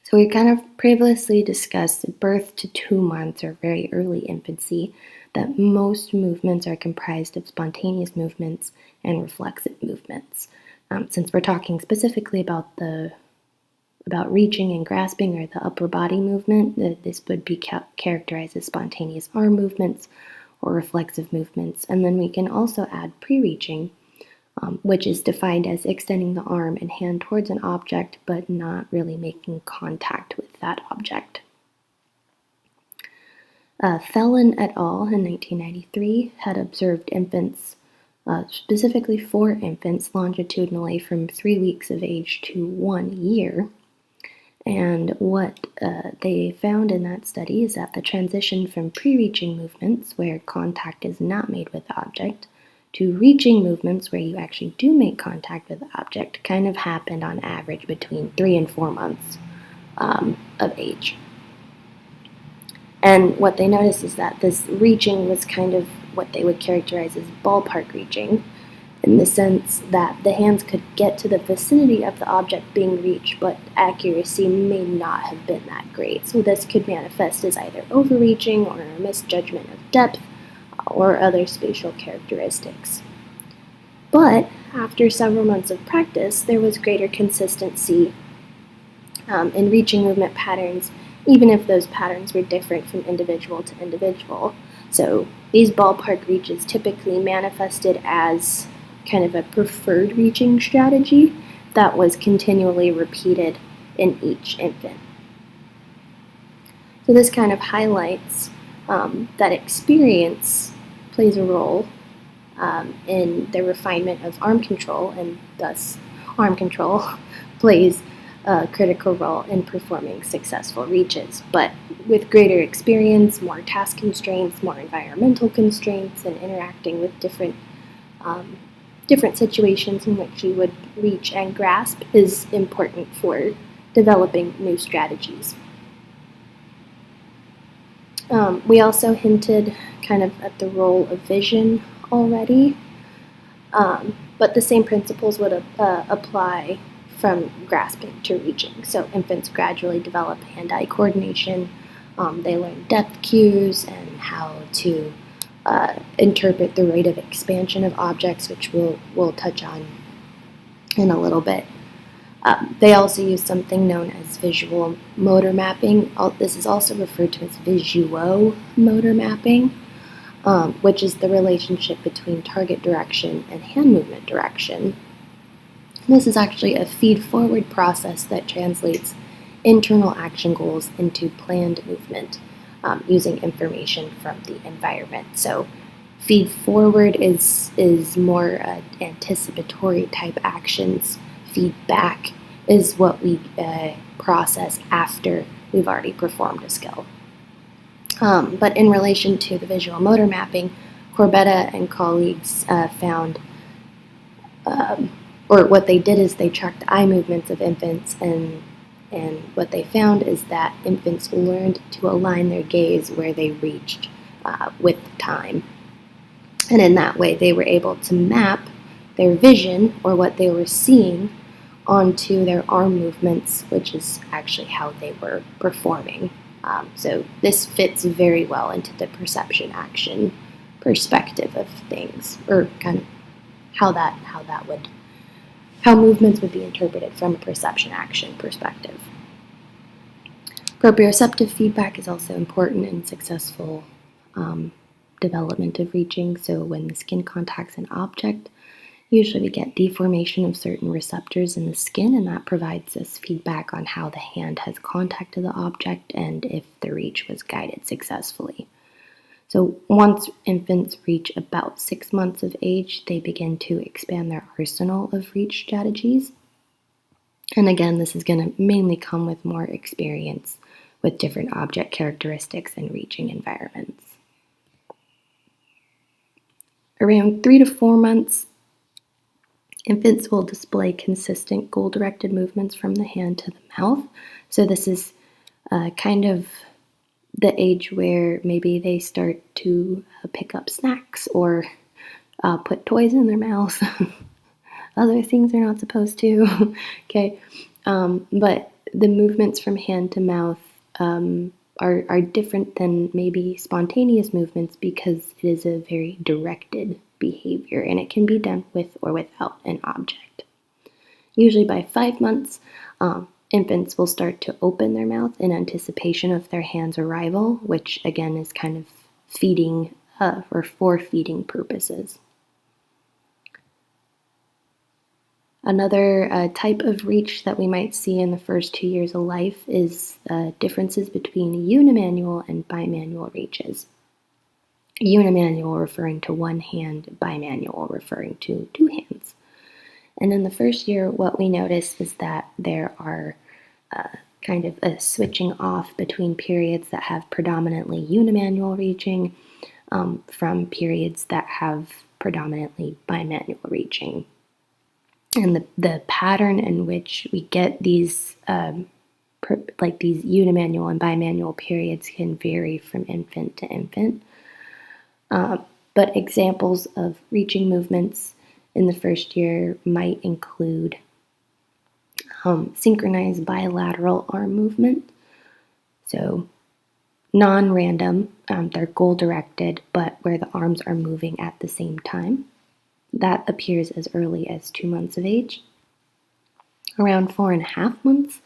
So we kind of previously discussed at birth to 2 months or very early infancy that most movements are comprised of spontaneous movements and reflexive movements. Since we're talking specifically about reaching and grasping or the upper body movement, this would be characterized as spontaneous arm movements or reflexive movements. And then we can also add pre-reaching, which is defined as extending the arm and hand towards an object but not really making contact with that object. Fellon et al. In 1993 had observed infants, specifically 4 infants, longitudinally from 3 weeks of age to 1 year. And what they found in that study is that the transition from pre-reaching movements, where contact is not made with the object, to reaching movements where you actually do make contact with the object kind of happened on average between 3 and 4 months of age. And what they noticed is that this reaching was kind of what they would characterize as ballpark reaching, in the sense that the hands could get to the vicinity of the object being reached, but accuracy may not have been that great. So this could manifest as either overreaching or a misjudgment of depth or other spatial characteristics. But after several months of practice, there was greater consistency in reaching movement patterns, even if those patterns were different from individual to individual. So these ballpark reaches typically manifested as kind of a preferred reaching strategy that was continually repeated in each infant. So this kind of highlights that experience plays a role in the refinement of arm control, and thus arm control plays a critical role in performing successful reaches. But with greater experience, more task constraints, more environmental constraints, and interacting with different situations in which you would reach and grasp is important for developing new strategies. We also hinted kind of at the role of vision already, but the same principles would apply from grasping to reaching. So infants gradually develop hand-eye coordination. They learn depth cues and how to interpret the rate of expansion of objects, which we'll touch on in a little bit. They also use something known as visual motor mapping. This is also referred to as visuo-motor mapping, which is the relationship between target direction and hand movement direction. This is actually a feed-forward process that translates internal action goals into planned movement using information from the environment. So feed-forward is more anticipatory type actions. Feedback is what we process after we've already performed a skill. But in relation to the visual motor mapping, Corbetta and colleagues found, or what they did is they tracked the eye movements of infants, and what they found is that infants learned to align their gaze where they reached with time. And in that way, they were able to map their vision, or what they were seeing, onto their arm movements, which is actually how they were performing. So this fits very well into the perception action perspective of things, or kind of how movements would be interpreted from a perception action perspective. Proprioceptive feedback is also important in successful development of reaching. So when the skin contacts an object, usually we get deformation of certain receptors in the skin, and that provides us feedback on how the hand has contacted the object and if the reach was guided successfully. So once infants reach about 6 months of age, they begin to expand their arsenal of reach strategies. And again, this is going to mainly come with more experience with different object characteristics and reaching environments. Around 3 to 4 months, infants will display consistent goal-directed movements from the hand to the mouth. So this is kind of the age where maybe they start to pick up snacks or put toys in their mouth. Other things they're not supposed to. Okay, but the movements from hand to mouth are different than maybe spontaneous movements because it is a very directed behavior and it can be done with or without an object. Usually by 5 months, infants will start to open their mouth in anticipation of their hand's arrival, which again is kind of feeding or for feeding purposes. Another type of reach that we might see in the first 2 years of life is differences between unimanual and bimanual reaches. Unimanual referring to one hand, bimanual referring to two hands. And in the first year, what we notice is that there are kind of a switching off between periods that have predominantly unimanual reaching from periods that have predominantly bimanual reaching. And the pattern in which we get these these unimanual and bimanual periods can vary from infant to infant. But examples of reaching movements in the first year might include synchronized bilateral arm movement. So non-random, they're goal-directed, but where the arms are moving at the same time. That appears as early as 2 months of age. Around 4.5 months,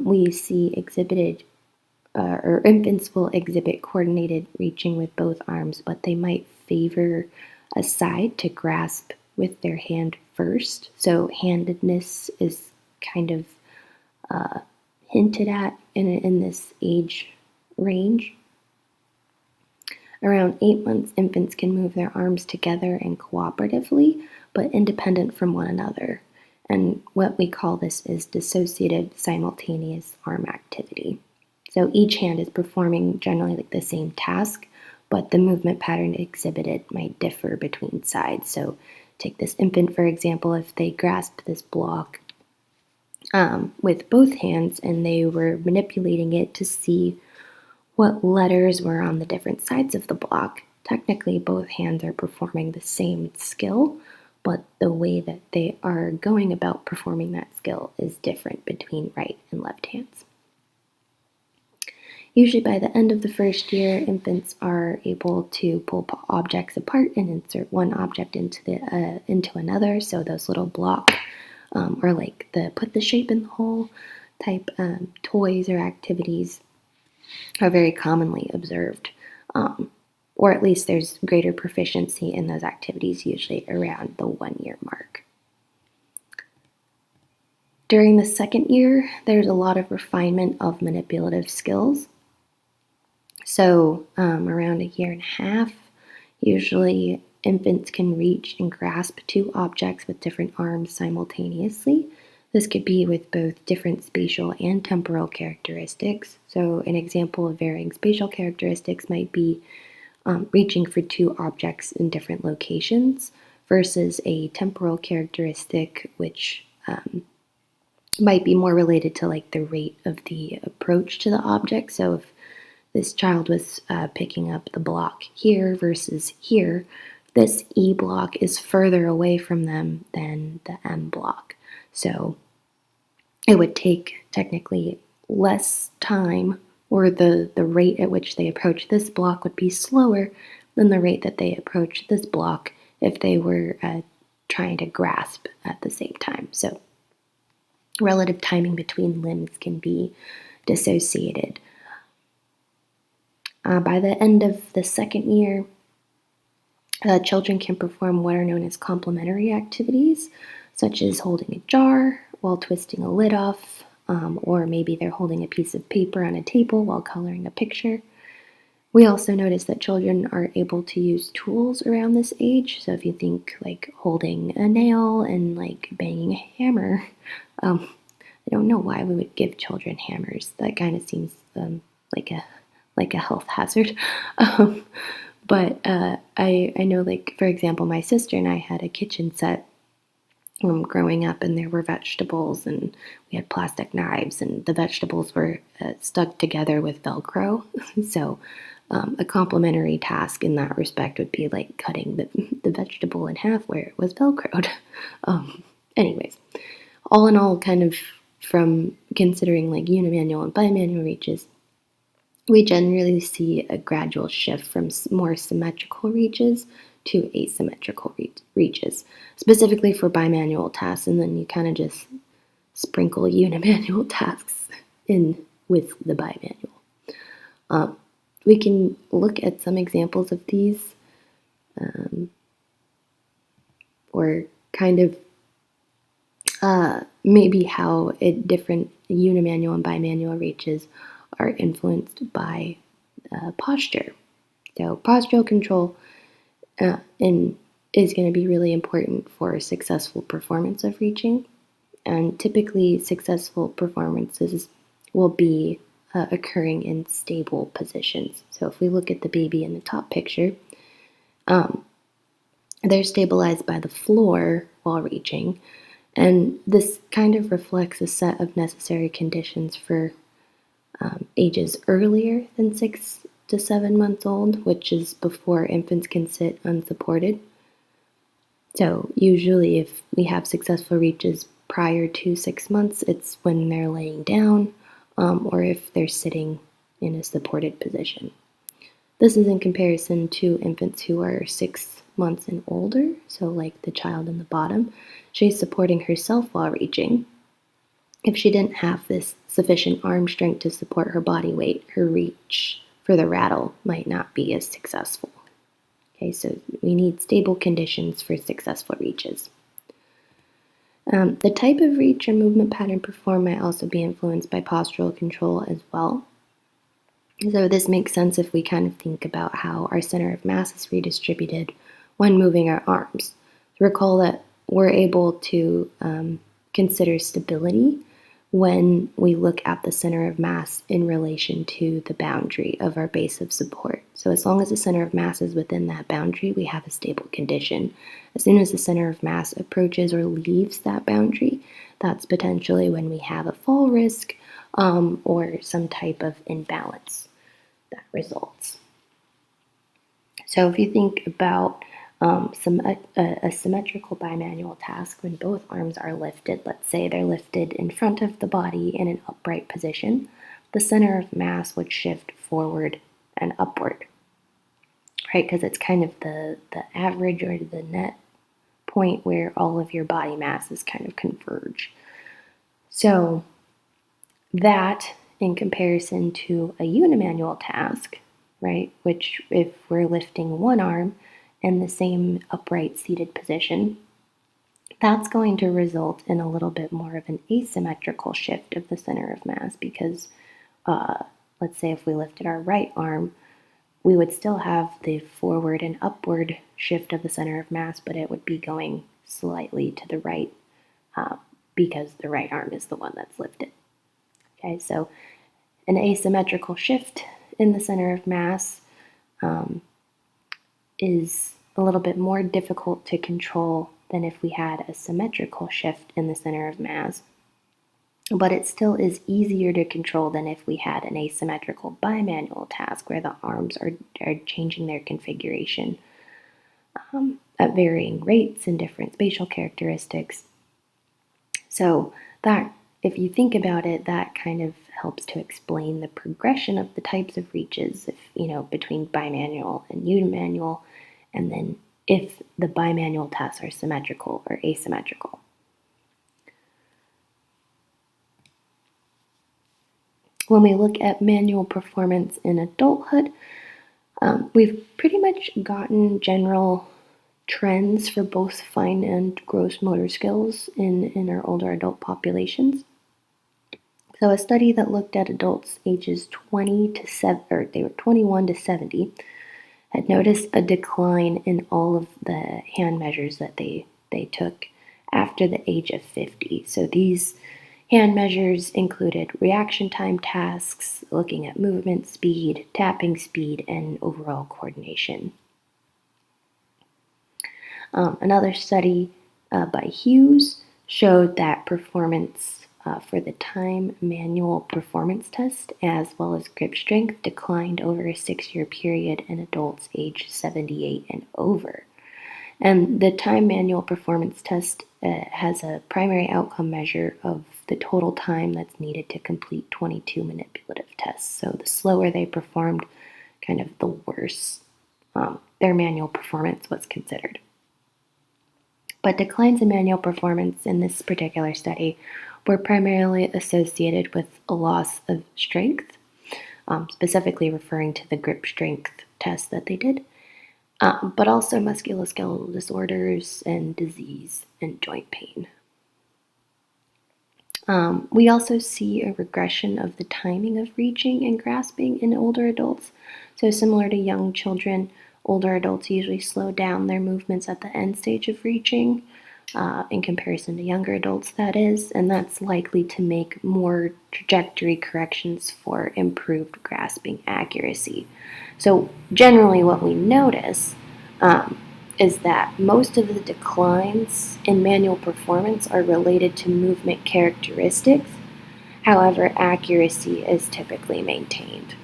we see or infants will exhibit coordinated reaching with both arms, but they might favor a side to grasp with their hand first. So handedness is kind of hinted at in this age range. Around 8 months, infants can move their arms together and cooperatively, but independent from one another. And what we call this is dissociative simultaneous arm activity. So each hand is performing generally like the same task, but the movement pattern exhibited might differ between sides. So take this infant, for example, if they grasped this block with both hands and they were manipulating it to see what letters were on the different sides of the block. Technically, both hands are performing the same skill, but the way that they are going about performing that skill is different between right and left hands. Usually by the end of the first year, infants are able to pull objects apart and insert one object into another. So those little block or like the put the shape in the hole type toys or activities are very commonly observed, or at least there's greater proficiency in those activities usually around the 1 year mark. During the second year, there's a lot of refinement of manipulative skills. So around 1.5 years, usually infants can reach and grasp two objects with different arms simultaneously. This could be with both different spatial and temporal characteristics. So an example of varying spatial characteristics might be reaching for two objects in different locations versus a temporal characteristic which might be more related to like the rate of the approach to the object. So if this child was picking up the block here versus here, this E block is further away from them than the M block. So it would take technically less time, or the rate at which they approach this block would be slower than the rate that they approach this block if they were trying to grasp at the same time. So relative timing between limbs can be dissociated. By the end of the second year, children can perform what are known as complementary activities, such as holding a jar while twisting a lid off, or maybe they're holding a piece of paper on a table while coloring a picture. We also notice that children are able to use tools around this age. So if you think like holding a nail and like banging a hammer, I don't know why we would give children hammers. That kind of seems like a health hazard. But I know, like, for example, my sister and I had a kitchen set growing up, and there were vegetables, and we had plastic knives, and the vegetables were stuck together with Velcro. So a complementary task in that respect would be like cutting the vegetable in half where it was Velcroed. Anyways, all in all, kind of from considering like unimanual and bimanual reaches, we generally see a gradual shift from more symmetrical reaches to asymmetrical reaches, specifically for bimanual tasks, and then you kind of just sprinkle unimanual tasks in with the bimanual. We can look at some examples of these, or kind of maybe how different unimanual and bimanual reaches are influenced by posture. So postural control is going to be really important for successful performance of reaching, and typically successful performances will be occurring in stable positions. So if we look at the baby in the top picture, they're stabilized by the floor while reaching, and this kind of reflects a set of necessary conditions for ages earlier than 6 to 7 months old, which is before infants can sit unsupported. So usually if we have successful reaches prior to 6 months, it's when they're laying down, or if they're sitting in a supported position. This is in comparison to infants who are 6 months and older, so like the child in the bottom. She's supporting herself while reaching. If she didn't have this sufficient arm strength to support her body weight, her reach for the rattle might not be as successful. Okay, so we need stable conditions for successful reaches. The type of reach or movement pattern performed might also be influenced by postural control as well. So this makes sense if we kind of think about how our center of mass is redistributed when moving our arms. Recall that we're able to consider stability when we look at the center of mass in relation to the boundary of our base of support. So as long as the center of mass is within that boundary, we have a stable condition. As soon as the center of mass approaches or leaves that boundary, that's potentially when we have a fall risk or some type of imbalance that results. So if you think about a symmetrical bimanual task, when both arms are lifted, let's say they're lifted in front of the body in an upright position, the center of mass would shift forward and upward, right? Because it's kind of the average or the net point where all of your body masses kind of converge. So that, in comparison to a unimanual task, right, which if we're lifting one arm in the same upright seated position, that's going to result in a little bit more of an asymmetrical shift of the center of mass because let's say if we lifted our right arm, we would still have the forward and upward shift of the center of mass, but it would be going slightly to the right because the right arm is the one that's lifted. Okay, so an asymmetrical shift in the center of mass is a little bit more difficult to control than if we had a symmetrical shift in the center of mass, but it still is easier to control than if we had an asymmetrical bimanual task where the arms are changing their configuration at varying rates and different spatial characteristics. So that, if you think about it, that kind of helps to explain the progression of the types of reaches, between bimanual and unimanual, and then if the bimanual tasks are symmetrical or asymmetrical. When we look at manual performance in adulthood, we've pretty much gotten general trends for both fine and gross motor skills in our older adult populations. So a study that looked at adults ages 21 to 70 had noticed a decline in all of the hand measures that they took after the age of 50. So these hand measures included reaction time tasks, looking at movement speed, tapping speed, and overall coordination. Another study by Hughes showed that performance for the time manual performance test as well as grip strength declined over a 6-year period in adults aged 78 and over. And the time manual performance test has a primary outcome measure of the total time that's needed to complete 22 manipulative tests. So the slower they performed, kind of the worse their manual performance was considered. But declines in manual performance in this particular study were primarily associated with a loss of strength, specifically referring to the grip strength test that they did, but also musculoskeletal disorders and disease and joint pain. We also see a regression of the timing of reaching and grasping in older adults. So similar to young children, older adults usually slow down their movements at the end stage of reaching, in comparison to younger adults, that is, and that's likely to make more trajectory corrections for improved grasping accuracy. So generally what we notice is that most of the declines in manual performance are related to movement characteristics. However, accuracy is typically maintained.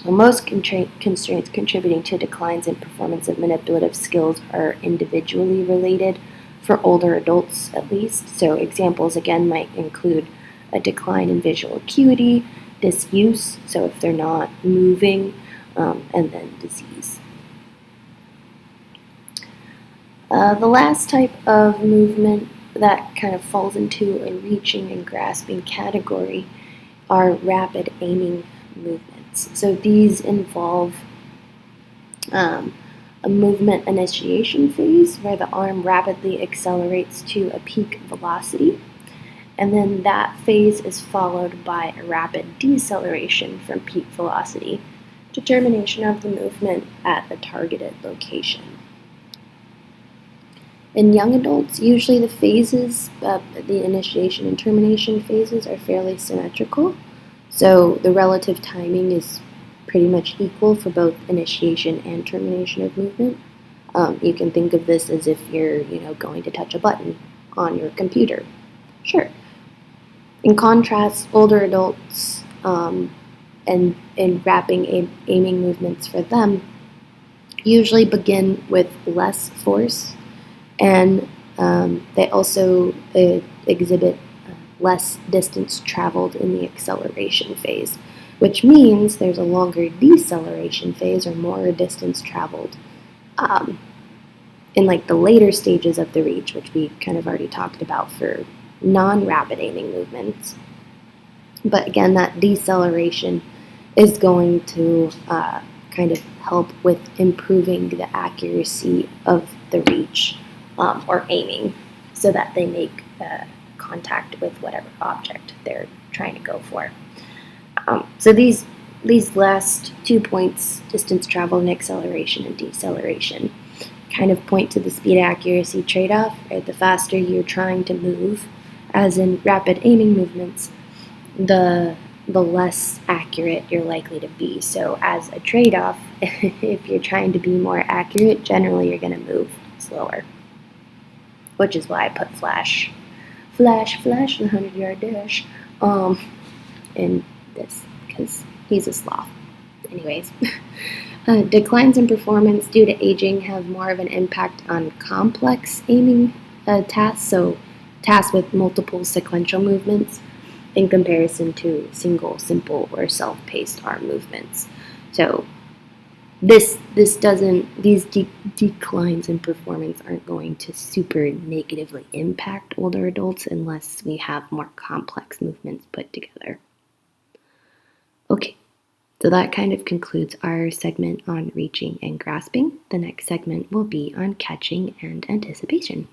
Most constraints contributing to declines in performance of manipulative skills are individually related, for older adults at least. So examples again might include a decline in visual acuity, disuse, so if they're not moving, and then disease. The last type of movement that kind of falls into a reaching and grasping category are rapid aiming movements. So these involve a movement initiation phase where the arm rapidly accelerates to a peak velocity, and then that phase is followed by a rapid deceleration from peak velocity to termination of the movement at a targeted location. In young adults, usually the phases, the initiation and termination phases, are fairly symmetrical. So the relative timing is pretty much equal for both initiation and termination of movement. You can think of this as if you're, going to touch a button on your computer. Sure. In contrast, older adults and rapid aiming movements for them usually begin with less force, and they also exhibit less distance traveled in the acceleration phase, which means there's a longer deceleration phase or more distance traveled in like the later stages of the reach, which we kind of already talked about for non-rapid aiming movements. But again, that deceleration is going to kind of help with improving the accuracy of the reach or aiming, so that they make contact with whatever object they're trying to go for. So these last 2 points, distance travel and acceleration and deceleration, kind of point to the speed accuracy trade-off. Right? The faster you're trying to move, as in rapid aiming movements, the less accurate you're likely to be. So as a trade-off, if you're trying to be more accurate, generally you're going to move slower, which is why I put flash, the 100-yard dash in this, because he's a sloth. Anyways, declines in performance due to aging have more of an impact on complex aiming tasks, so tasks with multiple sequential movements, in comparison to single, simple, or self-paced arm movements. So these declines in performance aren't going to super negatively impact older adults unless we have more complex movements put together. Okay, so that kind of concludes our segment on reaching and grasping. The next segment will be on catching and anticipation.